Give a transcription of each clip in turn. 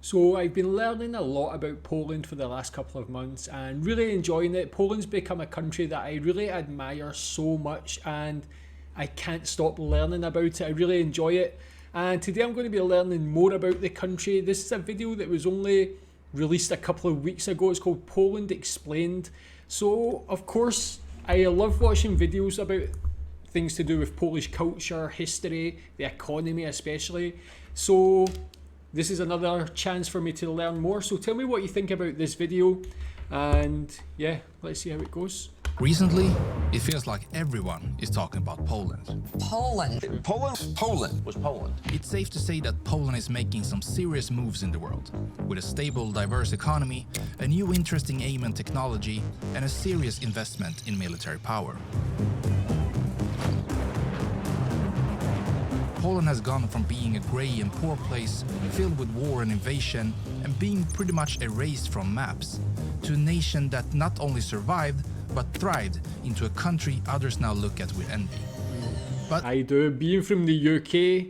So I've been learning a lot about Poland for the last couple of months and really enjoying it. Poland's become a country that I really admire so much and I can't stop learning about it. I really enjoy it. And today I'm going to be learning more about the country. This is a video that was only released a couple of weeks ago. It's called Poland Explained. So of course I love watching videos about things to do with Polish culture, history, the economy especially. So this is another chance for me to learn more. So tell me what you think about this video and yeah, let's see how it goes. Recently, it feels like everyone is talking about Poland. Poland was Poland. It's safe to say that Poland is making some serious moves in the world, with a stable, diverse economy, a new interesting aim and technology, and a serious investment in military power. Poland has gone from being a grey and poor place filled with war and invasion and being pretty much erased from maps, to a nation that not only survived but thrived into a country others now look at with envy. But I do. Being from the UK,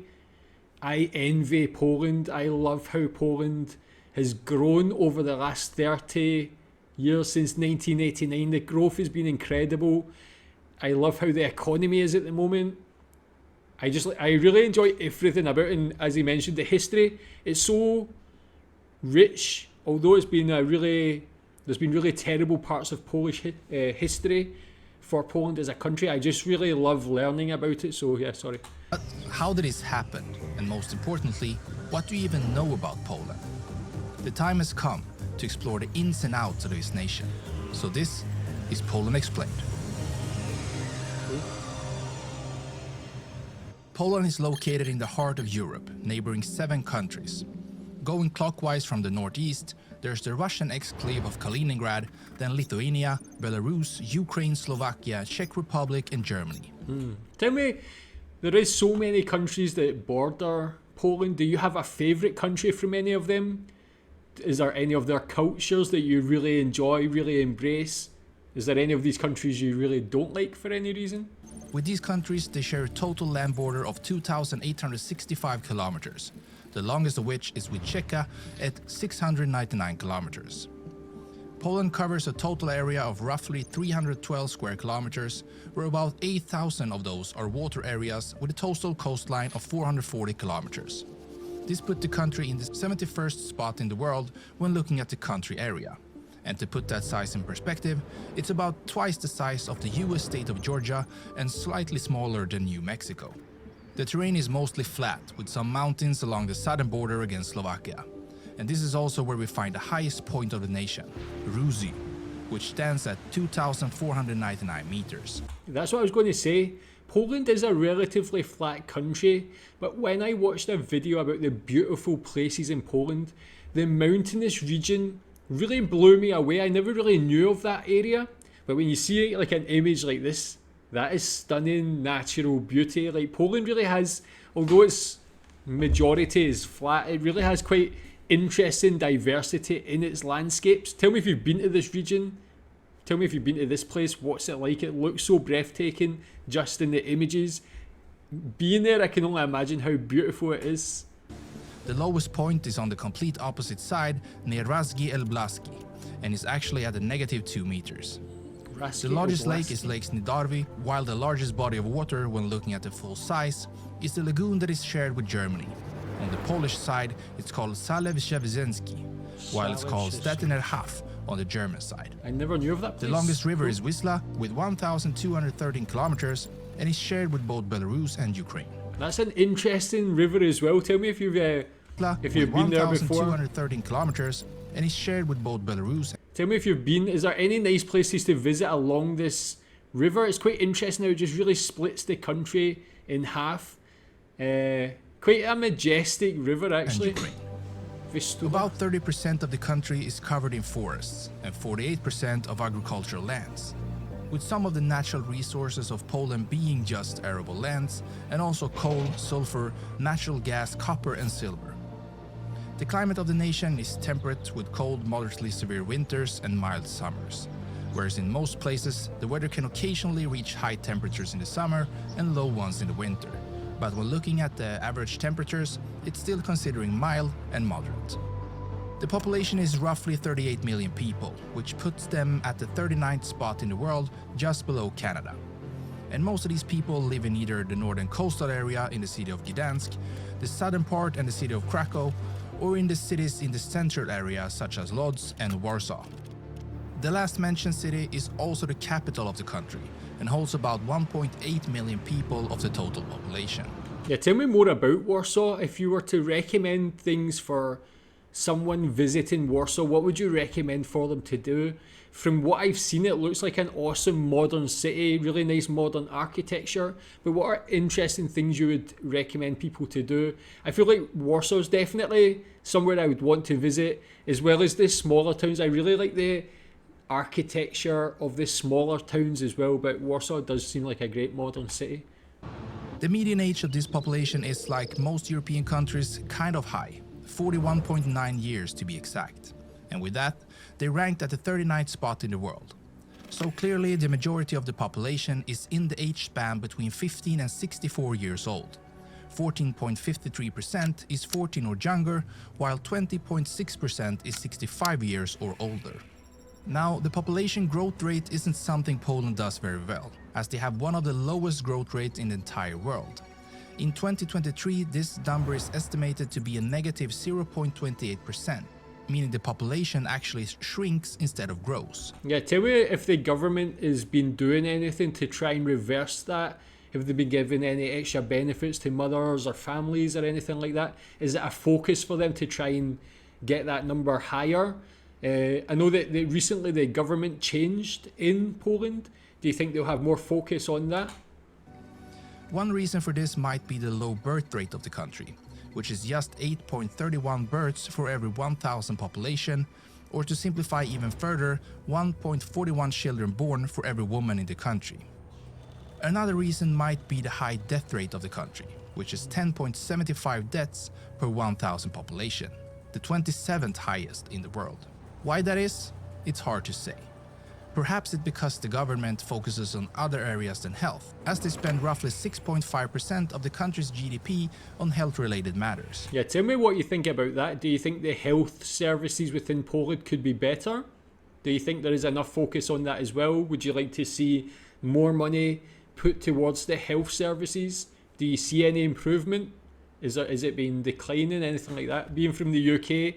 I envy Poland. I love how Poland has grown over the last 30 years since 1989. The growth has been incredible. I love how the economy is at the moment. I really enjoy everything about it, and as he mentioned, the history, it's so rich, although there's been really terrible parts of Polish history for Poland as a country. I just really love learning about it, so yeah, sorry. But how did this happen? And most importantly, what do you even know about Poland? The time has come to explore the ins and outs of this nation. So this is Poland Explained. Poland is located in the heart of Europe, neighboring 7 countries. Going clockwise from the northeast, there's the Russian exclave of Kaliningrad, then Lithuania, Belarus, Ukraine, Slovakia, Czech Republic, and Germany. Tell me, there is so many countries that border Poland. Do you have a favourite country from any of them? Is there any of their cultures that you really enjoy, really embrace? Is there any of these countries you really don't like for any reason? With these countries, they share a total land border of 2,865 kilometers, the longest of which is with Czechia at 699 kilometers. Poland covers a total area of roughly 312 square kilometers, where about 8,000 of those are water areas with a total coastline of 440 kilometers. This put the country in the 71st spot in the world when looking at the country area. And to put that size in perspective, it's about twice the size of the US state of Georgia and slightly smaller than New Mexico. The terrain is mostly flat, with some mountains along the southern border against Slovakia. And this is also where we find the highest point of the nation, Ruzy, which stands at 2,499 meters. That's what I was going to say. Poland is a relatively flat country, but when I watched a video about the beautiful places in Poland, the mountainous region really blew me away. I never really knew of that area, but when you see like an image like this, that is stunning natural beauty. Like Poland really has, although its majority is flat, it really has quite interesting diversity in its landscapes. Tell me if you've been to this region. Tell me if you've been to this place. What's it like? It looks so breathtaking just in the images. Being there, I can only imagine how beautiful it is. The lowest point is on the complete opposite side near Razgi El Blaski and is actually at a -2 meters. The largest lake is Lake Snidarvi, while the largest body of water when looking at the full size is the lagoon that is shared with Germany. On the Polish side, it's called Zalew Szewiecki, while it's called Stettiner Haff on the German side. I never knew of that place. The longest river is Wisla with 1,213 kilometers and is shared with both Belarus and Ukraine. That's an interesting river as well. Tell me if you've been there before. 1,213 kilometers and is shared with both Belarus. Tell me if you've been. Is there any nice places to visit along this river? It's quite interesting how it just really splits the country in half. Quite a majestic river actually. About 30% of the country is covered in forests and 48% of agricultural lands, with some of the natural resources of Poland being just arable lands and also coal, sulfur, natural gas, copper and silver. The climate of the nation is temperate with cold, moderately severe winters and mild summers, whereas in most places the weather can occasionally reach high temperatures in the summer and low ones in the winter. But when looking at the average temperatures, it's still considering mild and moderate. The population is roughly 38 million people, which puts them at the 39th spot in the world, just below Canada. And most of these people live in either the northern coastal area in the city of Gdansk, the southern part and the city of Krakow, or in the cities in the central area such as Lodz and Warsaw. The last mentioned city is also the capital of the country and holds about 1.8 million people of the total population. Yeah, tell me more about Warsaw. If you were to recommend things for someone visiting Warsaw, what would you recommend for them to do? From what I've seen, it looks like an awesome modern city, really nice modern architecture. But what are interesting things you would recommend people to do? I feel like Warsaw's definitely somewhere I would want to visit, as well as the smaller towns. I really like the architecture of the smaller towns as well, but Warsaw does seem like a great modern city. The median age of this population is, like most European countries, kind of high, 41.9 years to be exact. And with that, they ranked at the 39th spot in the world. So clearly the majority of the population is in the age span between 15 and 64 years old. 14.53% is 14 or younger, while 20.6% is 65 years or older. Now, the population growth rate isn't something Poland does very well, as they have one of the lowest growth rates in the entire world. In 2023, this number is estimated to be a negative 0.28%. Meaning the population actually shrinks instead of grows. Yeah, tell me if the government has been doing anything to try and reverse that. Have they been giving any extra benefits to mothers or families or anything like that? Is it a focus for them to try and get that number higher? I know that recently the government changed in Poland. Do you think they'll have more focus on that? One reason for this might be the low birth rate of the country, which is just 8.31 births for every 1,000 population, or to simplify even further, 1.41 children born for every woman in the country. Another reason might be the high death rate of the country, which is 10.75 deaths per 1,000 population, the 27th highest in the world. Why that is, it's hard to say. Perhaps it's because the government focuses on other areas than health, as they spend roughly 6.5% of the country's GDP on health-related matters. Yeah, tell me what you think about that. Do you think the health services within Poland could be better? Do you think there is enough focus on that as well? Would you like to see more money put towards the health services? Do you see any improvement? Is it been declining, anything like that? Being from the UK,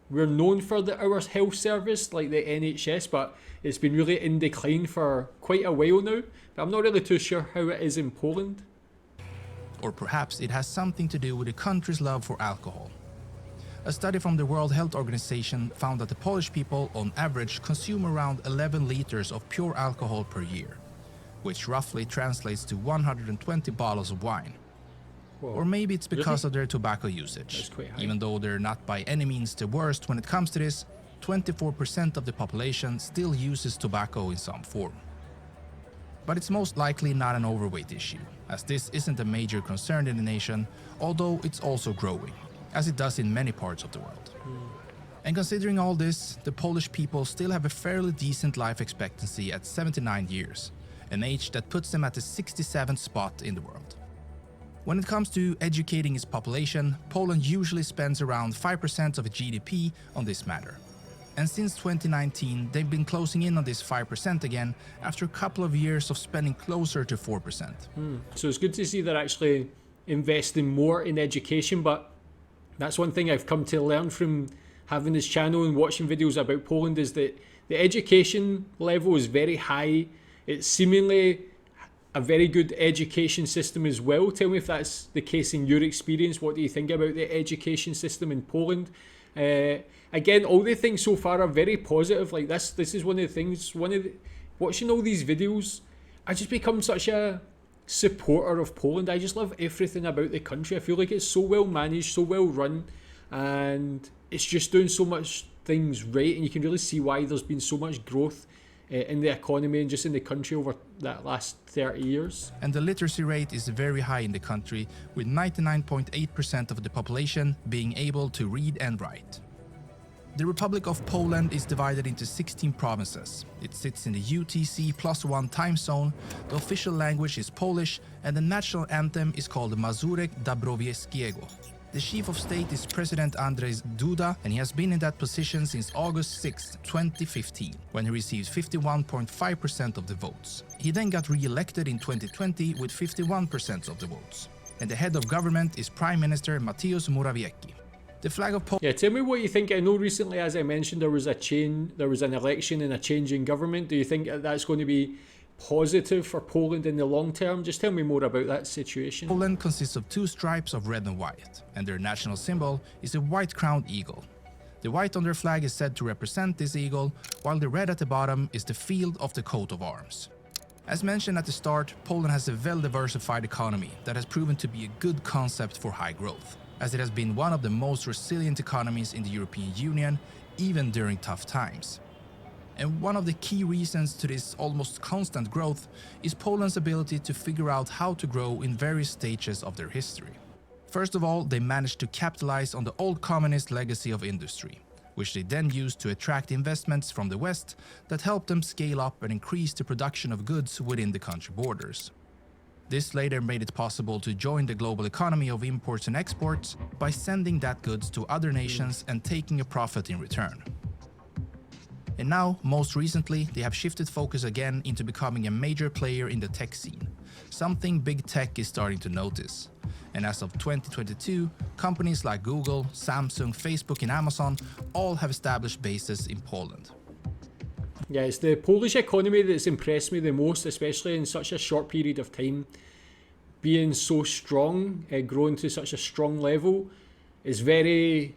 we're known for our health service, like the NHS, but it's been really in decline for quite a while now. But I'm not really too sure how it is in Poland. Or perhaps it has something to do with the country's love for alcohol. A study from the World Health Organization found that the Polish people, on average, consume around 11 liters of pure alcohol per year, which roughly translates to 120 bottles of wine. Whoa. Or maybe it's because Really? of their tobacco usage. That's quite high. Even though they're not by any means the worst when it comes to this, 24% of the population still uses tobacco in some form. But it's most likely not an overweight issue, as this isn't a major concern in the nation, although it's also growing, as it does in many parts of the world. And considering all this, the Polish people still have a fairly decent life expectancy at 79 years, an age that puts them at the 67th spot in the world. When it comes to educating its population, Poland usually spends around 5% of its GDP on this matter. And since 2019, they've been closing in on this 5% again after a couple of years of spending closer to 4%. So it's good to see they're actually investing more in education, but that's one thing I've come to learn from having this channel and watching videos about Poland is that the education level is very high. It's seemingly a very good education system as well. Tell me if that's the case in your experience. What do you think about the education system in Poland? Again, all the things so far are very positive. Like this is one of the things, watching all these videos, I just become such a supporter of Poland. I just love everything about the country. I feel like it's so well managed, so well run, and it's just doing so much things right, and you can really see why there's been so much growth in the economy and just in the country over that last 30 years. And the literacy rate is very high in the country, with 99.8% of the population being able to read and write. The Republic of Poland is divided into 16 provinces. It sits in the UTC+1 time zone, the official language is Polish, and the national anthem is called Mazurek Dąbrowskiego. The chief of state is President Andrzej Duda, and he has been in that position since August 6, 2015, when he received 51.5% of the votes. He then got re-elected in 2020 with 51% of the votes. And the head of government is Prime Minister Mateusz Morawiecki. The flag of Poland. Yeah, tell me what you think. I know recently, as I mentioned, there was an election and a change in government. Do you think that's going to be positive for Poland in the long term? Just tell me more about that situation. Poland consists of two stripes of red and white, and their national symbol is a white-crowned eagle. The white on their flag is said to represent this eagle, while the red at the bottom is the field of the coat of arms. As mentioned at the start, Poland has a well-diversified economy that has proven to be a good concept for high growth, as it has been one of the most resilient economies in the European Union, even during tough times. And one of the key reasons to this almost constant growth is Poland's ability to figure out how to grow in various stages of their history. First of all, they managed to capitalize on the old communist legacy of industry, which they then used to attract investments from the West that helped them scale up and increase the production of goods within the country borders. This later made it possible to join the global economy of imports and exports by sending that goods to other nations and taking a profit in return. And now, most recently, they have shifted focus again into becoming a major player in the tech scene, something big tech is starting to notice. And as of 2022, companies like Google, Samsung, Facebook and Amazon all have established bases in Poland. Yeah, it's the Polish economy that's impressed me the most, especially in such a short period of time. Being so strong, growing to such a strong level, is very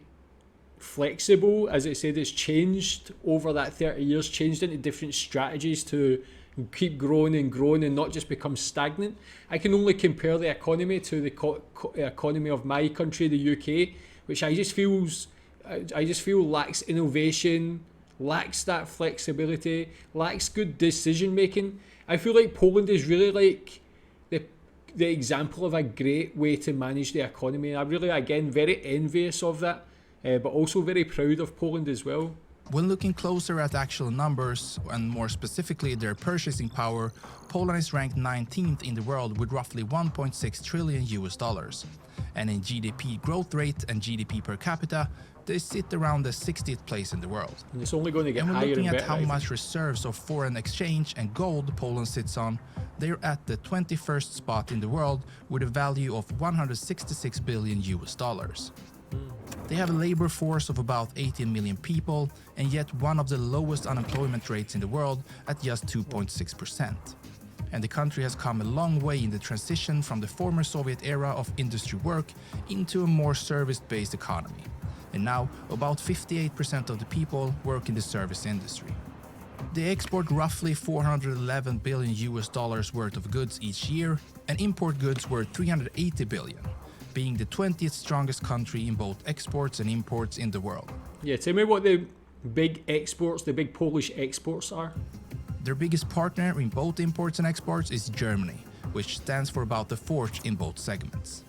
flexible. As I said, it's changed over that 30 years, changed into different strategies to keep growing and not just become stagnant. I can only compare the economy to the economy of my country, the UK, which I just feel lacks innovation, lacks that flexibility, lacks good decision making. I feel like Poland is really like the example of a great way to manage the economy. And I'm really, again, very envious of that, but also very proud of Poland as well. When looking closer at actual numbers, and more specifically their purchasing power, Poland is ranked 19th in the world with roughly 1.6 trillion US dollars. And in GDP growth rate and GDP per capita, they sit around the 60th place in the world. And it's only going to get and when higher looking and at better. how much reserves of foreign exchange and gold Poland sits on, they're at the 21st spot in the world with a value of 166 billion US dollars. They have a labor force of about 18 million people, and yet one of the lowest unemployment rates in the world at just 2.6%. And the country has come a long way in the transition from the former Soviet era of industry work into a more service-based economy. And now, about 58% of the people work in the service industry. They export roughly 411 billion US dollars worth of goods each year, and import goods worth 380 billion. Being the 20th strongest country in both exports and imports in the world. Yeah, tell me what the big exports, the big Polish exports are. Their biggest partner in both imports and exports is Germany, which stands for about a fourth in both segments.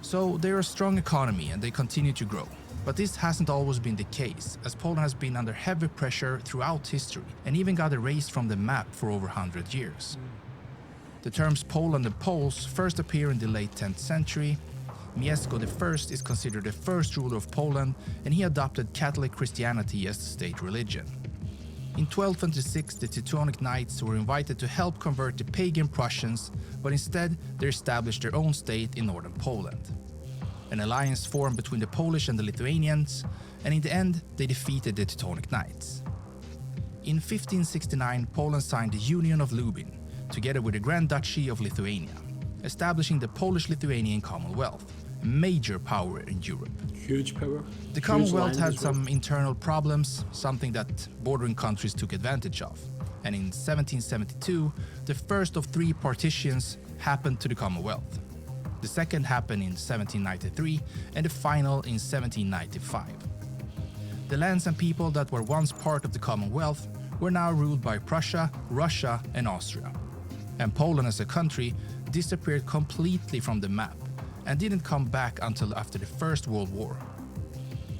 So they're a strong economy and they continue to grow. But this hasn't always been the case, as Poland has been under heavy pressure throughout history and even got erased from the map for over 100 years. The terms Poland and Poles first appear in the late 10th century. Mieszko I is considered the first ruler of Poland, and he adopted Catholic Christianity as the state religion. In 1226, the Teutonic Knights were invited to help convert the pagan Prussians, but instead they established their own state in northern Poland. An alliance formed between the Polish and the Lithuanians, and in the end they defeated the Teutonic Knights. In 1569, Poland signed the Union of Lubin, together with the Grand Duchy of Lithuania, establishing the Polish-Lithuanian Commonwealth, a major power in Europe. Huge power. The Commonwealth had some internal problems, something that bordering countries took advantage of. And in 1772, the first of three partitions happened to the Commonwealth. The second happened in 1793, and the final in 1795. The lands and people that were once part of the Commonwealth were now ruled by Prussia, Russia, and Austria. And Poland as a country disappeared completely from the map and didn't come back until after the First World War.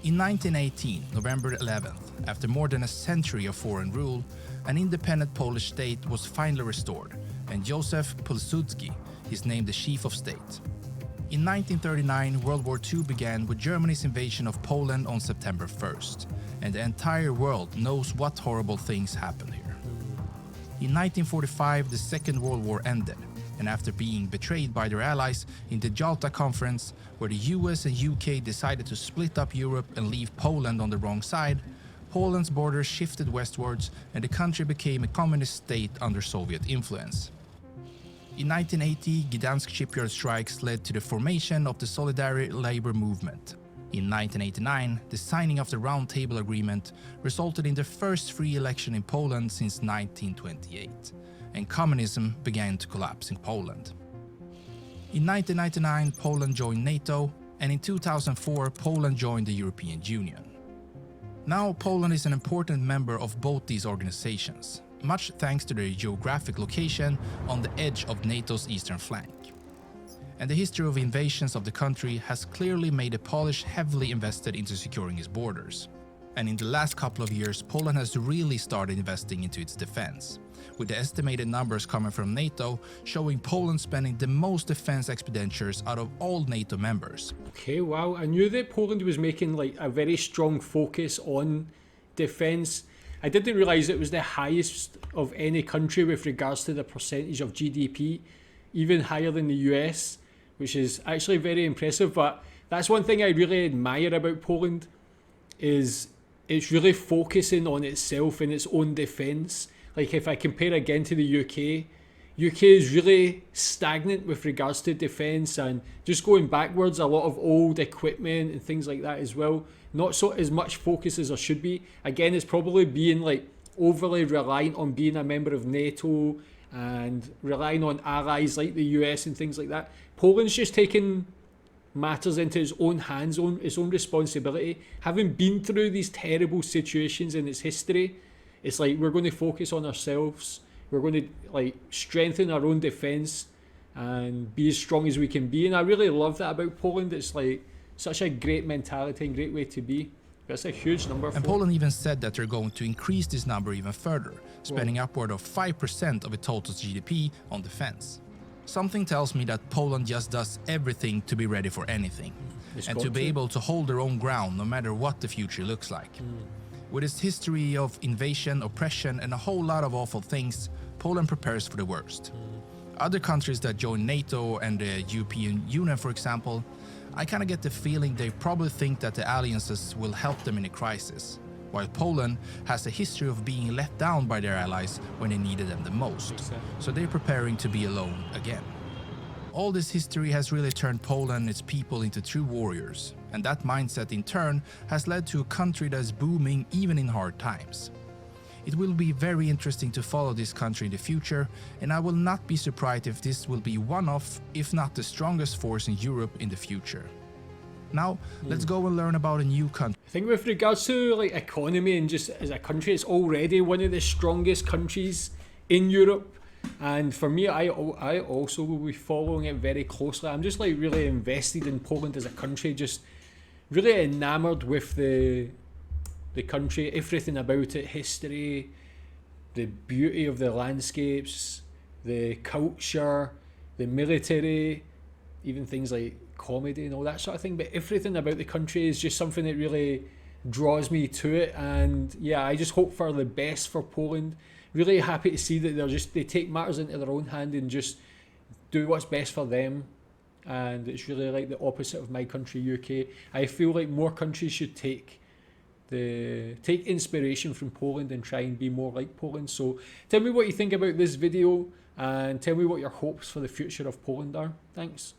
In 1918, November 11th, after more than a century of foreign rule, an independent Polish state was finally restored, and Józef Pilsudski is named the chief of state. In 1939, World War II began with Germany's invasion of Poland on September 1st, and the entire world knows what horrible things happened here. In 1945, the Second World War ended, and after being betrayed by their allies in the Jalta Conference, where the US and UK decided to split up Europe and leave Poland on the wrong side, Poland's borders shifted westwards and the country became a communist state under Soviet influence. In 1980, Gdansk shipyard strikes led to the formation of the Solidarity Labor Movement. In 1989, the signing of the Round Table Agreement resulted in the first free election in Poland since 1928, and communism began to collapse in Poland. In 1999, Poland joined NATO, and in 2004, Poland joined the European Union. Now, Poland is an important member of both these organizations, much thanks to their geographic location on the edge of NATO's eastern flank. And the history of invasions of the country has clearly made the Polish heavily invested into securing its borders. And in the last couple of years, Poland has really started investing into its defense, with the estimated numbers coming from NATO showing Poland spending the most defense expenditures out of all NATO members. Okay, wow. I knew that Poland was making like a very strong focus on defense. I didn't realise it was the highest of any country with regards to the percentage of GDP, even higher than the US, which is actually very impressive. But that's one thing I really admire about Poland, is it's really focusing on itself and its own defence. Like if I compare again to the UK is really stagnant with regards to defence and just going backwards, a lot of old equipment and things like that as well. Not so as much focus as there should be. Again, it's probably being like overly reliant on being a member of NATO and relying on allies like the US and things like that. Poland's just taking matters into its own hands, its own responsibility. Having been through these terrible situations in its history, it's like we're going to focus on ourselves. We're going to like strengthen our own defence and be as strong as we can be. And I really love that about Poland. It's like such a great mentality and great way to be. That's a huge number. And Poland even said that they're going to increase this number even further, spending upward of 5% of its total GDP on defense. Something tells me that Poland just does everything to be ready for anything, and to be able to hold their own ground no matter what the future looks like. With its history of invasion, oppression, and a whole lot of awful things, Poland prepares for the worst. Other countries that join NATO and the European Union, for example, I kind of get the feeling they probably think that the alliances will help them in a crisis, while Poland has a history of being let down by their allies when they needed them the most, so they're preparing to be alone again. All this history has really turned Poland and its people into true warriors, and that mindset in turn has led to a country that is booming even in hard times. It will be very interesting to follow this country in the future, and I will not be surprised if this will be one of, if not the strongest force in Europe in the future. Now, let's go and learn about a new country. I think with regards to like economy and just as a country, it's already one of the strongest countries in Europe. And for me, I also will be following it very closely. I'm just like really invested in Poland as a country, just really enamored with the country, everything about it, history, the beauty of the landscapes, the culture, the military, even things like comedy and all that sort of thing. But everything about the country is just something that really draws me to it. And yeah, I just hope for the best for Poland. Really happy to see that they take matters into their own hand and just do what's best for them. And it's really like the opposite of my country, UK. I feel like more countries should take inspiration from Poland and try and be more like Poland. So tell me what you think about this video and tell me what your hopes for the future of Poland are. Thanks.